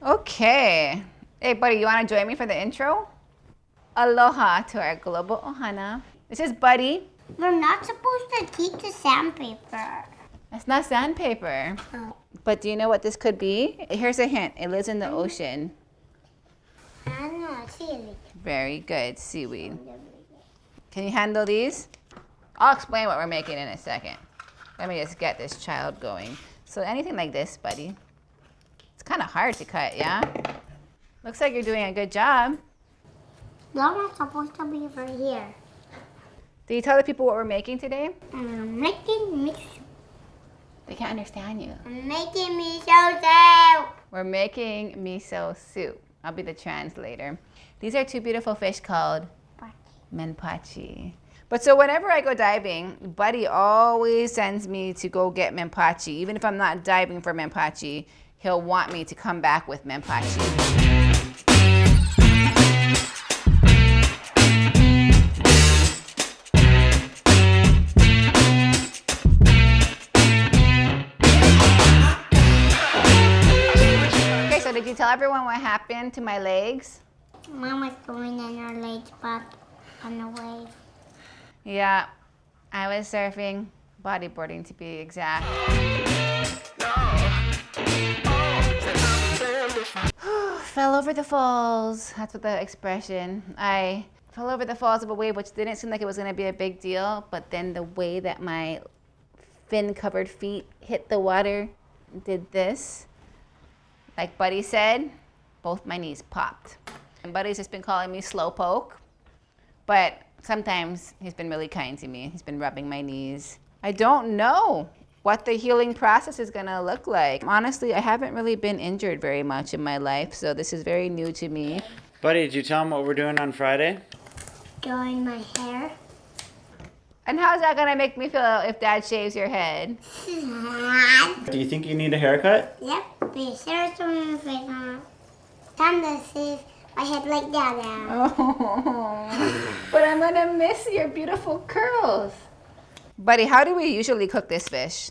Okay. Hey, buddy, you want to join me for the intro? Aloha to our global ohana. This is Buddy. We're not supposed to keep the sandpaper. That's not sandpaper. Oh. But do you know what this could be? Here's a hint. It lives in the ocean. I know, seaweed. Very good. Seaweed. Can you handle these? I'll explain what we're making in a second. Let me just get this child going. So anything like this, buddy. It's kind of hard to cut, yeah? Looks like you're doing a good job. You're not supposed to be over here. Do you tell the people what we're making today? I'm making miso. They can't understand you. I'm making miso soup. We're making miso soup. I'll be the translator. These are two beautiful fish called Menpachi. But so whenever I go diving, Buddy always sends me to go get Menpachi. Even if I'm not diving for Menpachi, he'll want me to come back with Menpachi. Did you tell everyone what happened to my legs? Mama's going in her legs back on the wave. Yeah, I was surfing, bodyboarding to be exact. Fell over the falls. That's what the expression. I fell over the falls of a wave, which didn't seem like it was going to be a big deal, but then the way that my fin-covered feet hit the water did this. Like Buddy said, both my knees popped. And Buddy's just been calling me slowpoke, but sometimes he's been really kind to me. He's been rubbing my knees. I don't know what the healing process is gonna look like. Honestly, I haven't really been injured very much in my life, so this is very new to me. Buddy, did you tell him what we're doing on Friday? Doing my hair. And how's that gonna make me feel if Dad shaves your head? Do you think you need a haircut? Yep, because there's some face on. Time to see my head like that. Oh, but I'm gonna miss your beautiful curls. Buddy, how do we usually cook this fish?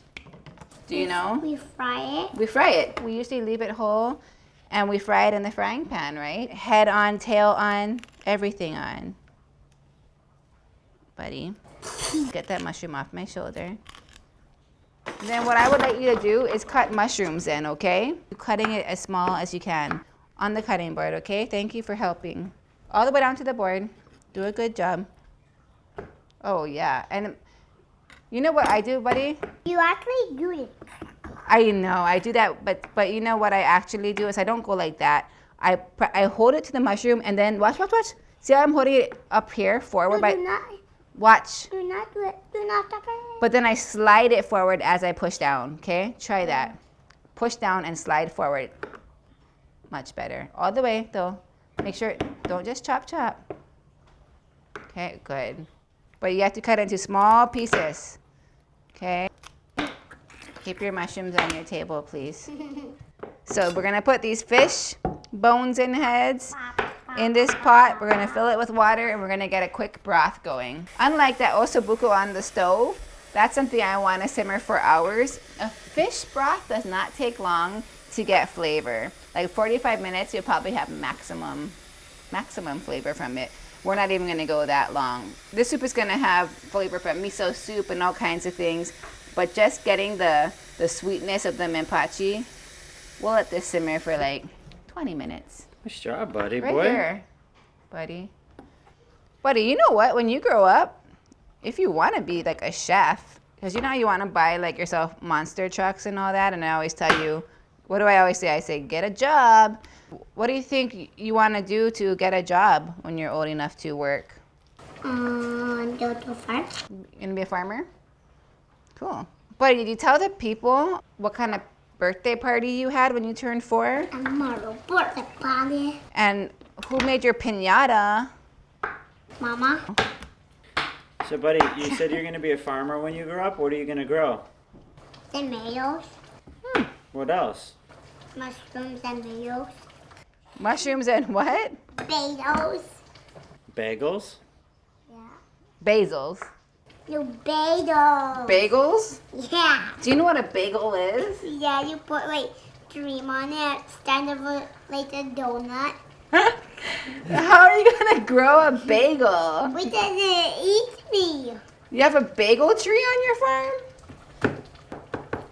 Do you know? We fry it. We fry it. We usually leave it whole and we fry it in the frying pan, right? Head on, tail on, everything on. Buddy, get that mushroom off my shoulder. And then what I would like you to do is cut mushrooms in, okay? Cutting it as small as you can on the cutting board, okay? Thank you for helping. All the way down to the board. Do a good job. Oh, yeah. And you know what I do, buddy? You actually do it. I know, I do that, but you know what I actually do is I don't go like that. I hold it to the mushroom and then watch. See how I'm holding it up here forward? No, do not. Watch. Do not do it. Do not stop it. But then I slide it forward as I push down, okay? Try that. Push down and slide forward. Much better. All the way, though. Make sure, don't just chop. Okay, good. But you have to cut into small pieces, okay? Keep your mushrooms on your table, please. So we're gonna put these fish bones and heads in this pot. We're gonna fill it with water and we're gonna get a quick broth going. Unlike that ossobuco on the stove, that's something I wanna simmer for hours. A fish broth does not take long to get flavor. Like 45 minutes, you'll probably have maximum flavor from it. We're not even gonna go that long. This soup is gonna have flavor from miso soup and all kinds of things, but just getting the sweetness of the menpachi, we'll let this simmer for like 20 minutes. Nice job, buddy, Right boy. here, buddy. Buddy, you know what? When you grow up, if you want to be like a chef, because you know you want to buy like yourself monster trucks and all that, and I always tell you, what do I always say? I say, get a job. What do you think you want to do to get a job when you're old enough to work? Go to farm. You gonna be a farmer? Cool. Buddy, did you tell the people what kind of birthday party you had when you turned 4? Tomorrow birthday party. And who made your piñata? Mama. So, buddy, you said you're going to be a farmer when you grow up. What are you going to grow? Tomatoes. What else? Mushrooms and tomatoes. Mushrooms and what? Potatoes. Bagels? Yeah. Basils. No, bagels. Bagels? Yeah. Do you know what a bagel is? Yeah, you put like cream on it, stand up like a donut. How are you gonna grow a bagel? Because it eats me. You have a bagel tree on your farm?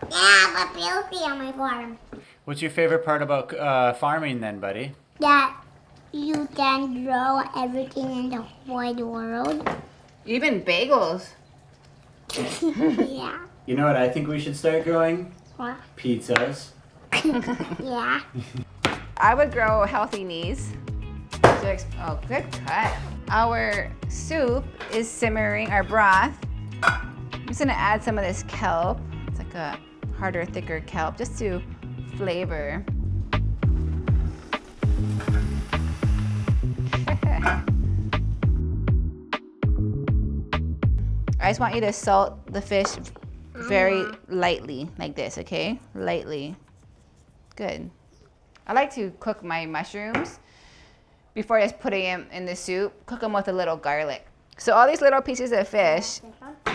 Yeah, but filthy on my farm. What's your favorite part about farming then, buddy? That you can grow everything in the wide world. Even bagels. Yeah. You know what I think we should start growing? What? Pizzas. Yeah. I would grow healthy knees. Oh, good cut. Our soup is simmering, our broth. I'm just gonna add some of this kelp. It's like a harder, thicker kelp, just to flavor. I just want you to salt the fish very lightly, like this, okay? Lightly. Good. I like to cook my mushrooms before just putting them in the soup. Cook them with a little garlic. So all these little pieces of fish,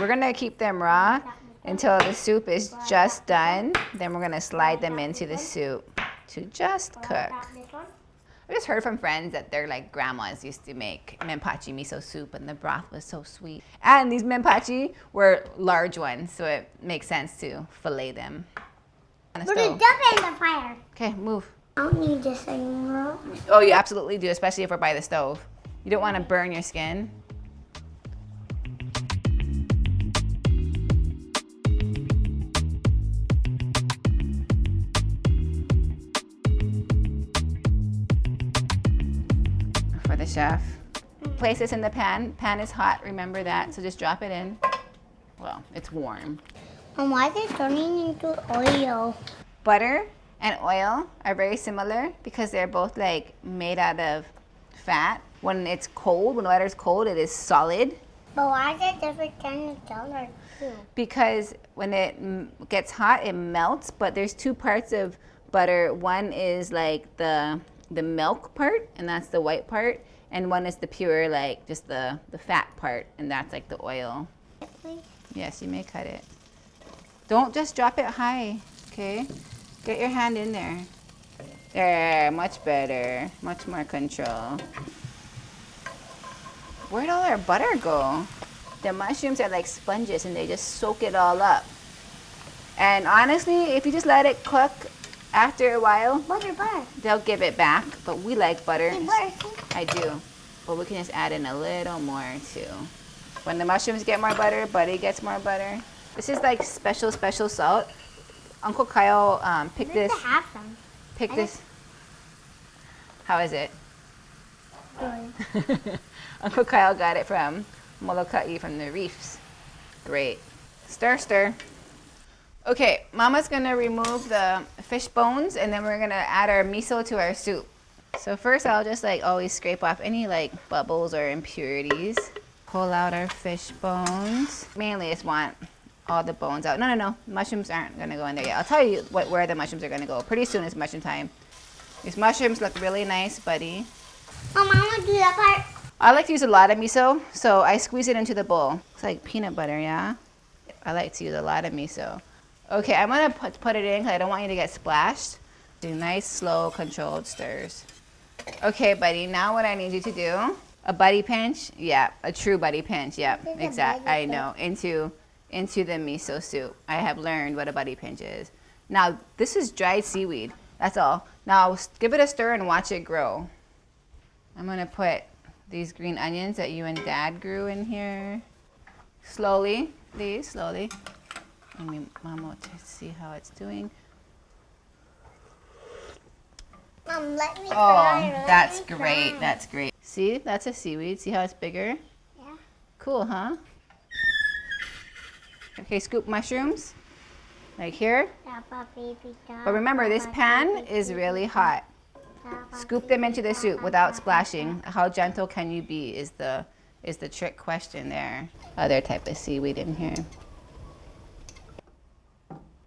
we're gonna keep them raw until the soup is just done. Then we're gonna slide them into the soup to just cook. I just heard from friends that their like grandmas used to make Menpachi Miso soup and the broth was so sweet. And these Menpachi were large ones, so it makes sense to fillet them on the We're gonna stove. dump it in the fire. Okay, move. I don't need this anymore. Oh, you absolutely do, especially if we're by the stove. You don't want to burn your skin. For the chef. Place this in the pan. Pan is hot, remember that, so just drop it in. Well, it's warm. And why is it turning into oil? Butter and oil are very similar because they're both like made out of fat. When it's cold, when the butter's cold, it is solid. But why is it different kind of color too? Because when it gets hot, it melts, but there's two parts of butter. One is like the milk part, and that's the white part, and one is the pure, like just the fat part, and that's like the oil. Please? Yes, you may cut it. Don't just drop it high, okay? Get your hand in there. There, much better. Much more control. Where'd all our butter go? The mushrooms are like sponges and they just soak it all up. And honestly, if you just let it cook after a while, Butter. they'll give it back. But we like butter. Hey, butter. I do. But we can just add in a little more too. When the mushrooms get more butter, Buddy gets more butter. This is like special salt. Uncle Kyle picked this. To have some. Pick this. How is it? Good. Uncle Kyle got it from Molokai from the reefs. Great. Stir, stir. Okay, Mama's gonna remove the fish bones and then we're gonna add our miso to our soup. So first I'll just like always scrape off any like bubbles or impurities. Pull out our fish bones. Mainly just want all the bones out. No. Mushrooms aren't gonna go in there yet. I'll tell you where the mushrooms are gonna go. Pretty soon it's mushroom time. These mushrooms look really nice, Buddy. Mom, I want to do that part. I like to use a lot of miso, so I squeeze it into the bowl. It's like peanut butter, yeah? I like to use a lot of miso. Okay, I'm gonna put it in because I don't want you to get splashed. Do nice, slow, controlled stirs. Okay, Buddy, now what I need you to do, a buddy pinch. Yeah, a true buddy pinch. Yep, There's a exactly. buddy I know, into the miso soup. I have learned what a buddy pinch is. Now, this is dried seaweed. That's all. Now, give it a stir and watch it grow. I'm gonna put these green onions that you and Dad grew in here. Slowly, please, slowly. Let me, Mama, to see how it's doing. Mom, let me Oh, try. Let that's me great, try. that's great. See, that's a seaweed. See how it's bigger? Yeah. Cool, huh? Okay, scoop mushrooms, like here. But remember, this pan is really hot. Scoop them into the soup without splashing. How gentle can you be is the trick question there. Other type of seaweed in here.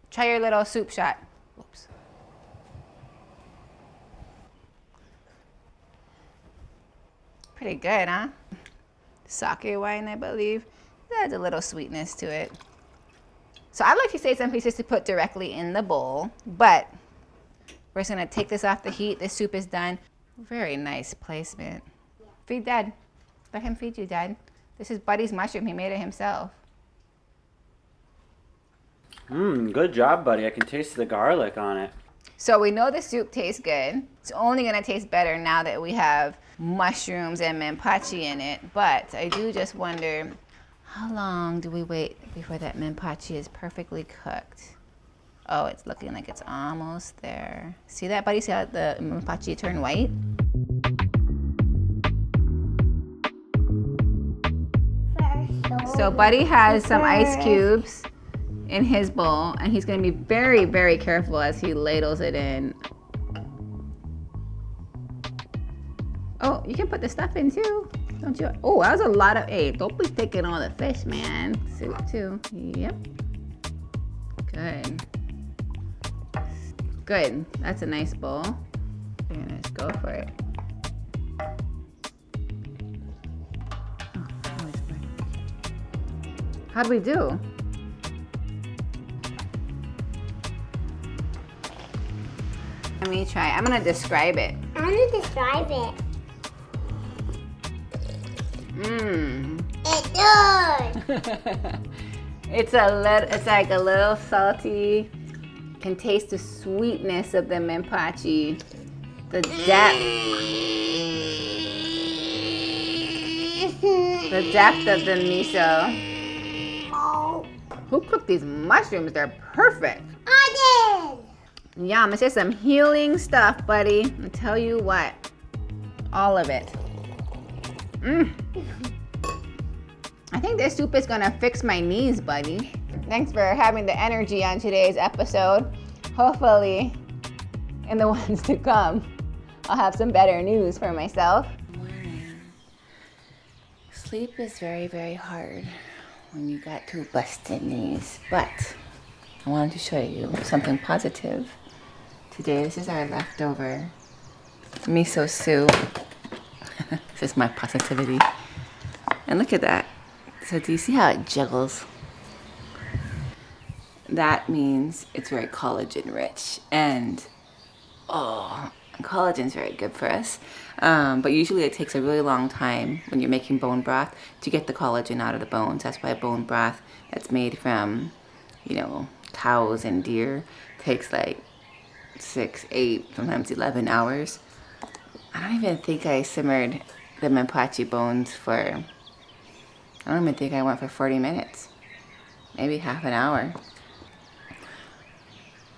Try your little soup shot. Whoops. Pretty good, huh? Sake wine, I believe. There's a little sweetness to it. So I like to save some pieces to put directly in the bowl, but we're just gonna take this off the heat. This soup is done. Very nice placement. Feed Dad. Let him feed you, Dad. This is Buddy's mushroom. He made it himself. Good job, buddy. I can taste the garlic on it. So we know the soup tastes good. It's only gonna taste better now that we have mushrooms and menpachi in it. But I do just wonder, how long do we wait before that menpachi is perfectly cooked? Oh, it's looking like it's almost there. See that, Buddy? See how the menpachi turned white? So Buddy has some ice cubes in his bowl, and he's gonna be very, very careful as he ladles it in. Oh, you can put the stuff in too, don't you? Oh, that was a lot of, hey, don't be taking all the fish, man. Soup too, yep. Good. Good, that's a nice bowl. You're gonna just go for it. How'd we do? Let me try. I'm gonna describe it. I'm gonna describe it. It's good. It's like a little salty. Can taste the sweetness of the menpachi. The depth. The depth of the miso. Who cooked these mushrooms? They're perfect. I did. Yum, it's just some healing stuff, Buddy. I tell you what, all of it. I think this soup is gonna fix my knees, Buddy. Thanks for having the energy on today's episode. Hopefully, in the ones to come, I'll have some better news for myself. Sleep is very, very hard when you got two busted knees, but I wanted to show you something positive. Today, this is our leftover miso soup. This is my positivity. And look at that. So do you see how it jiggles? That means it's very collagen rich. And collagen is very good for us. But usually it takes a really long time when you're making bone broth to get the collagen out of the bones. That's why bone broth that's made from, cows and deer takes like 6, 8, sometimes 11 hours. I don't even think I simmered the menpachi bones for, I don't even think I went for 40 minutes. Maybe half an hour.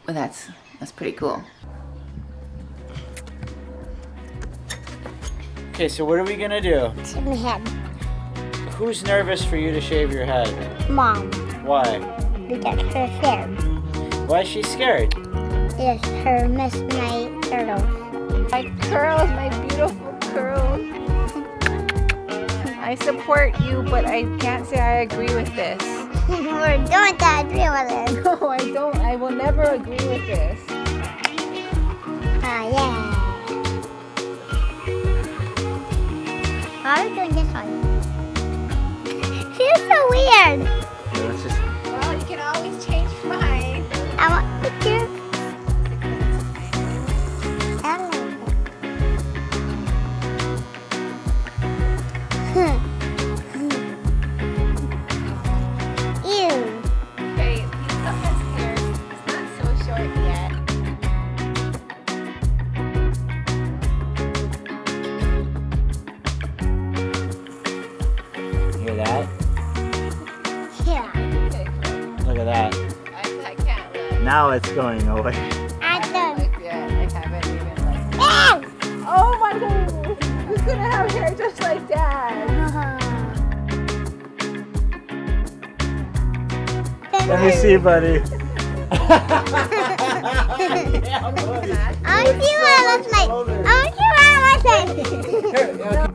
But that's pretty cool. Okay, so what are we gonna do? Shave my head. Who's nervous for you to shave your head? Mom. Why? Because her scared. Why is she scared? Yes, her miss my turtles. My curls, my beautiful curls. I support you, but I can't say I agree with this. We're doing that agree with it. No, I don't. I will never agree with this. Yeah. How are we doing this one? Feels so weird. Let's just... Well, you can always change your mind. I want to do. Ew. Okay, he still has hair. It's not so short yet. Hear that? Yeah. Look at that. I can't look. Now it's going away. I don't. Yeah, I haven't even like. Ah! Oh my goodness! Who's gonna have hair just like Dad? Let me see, buddy. I want to see what it looks like. I want to see what it looks like.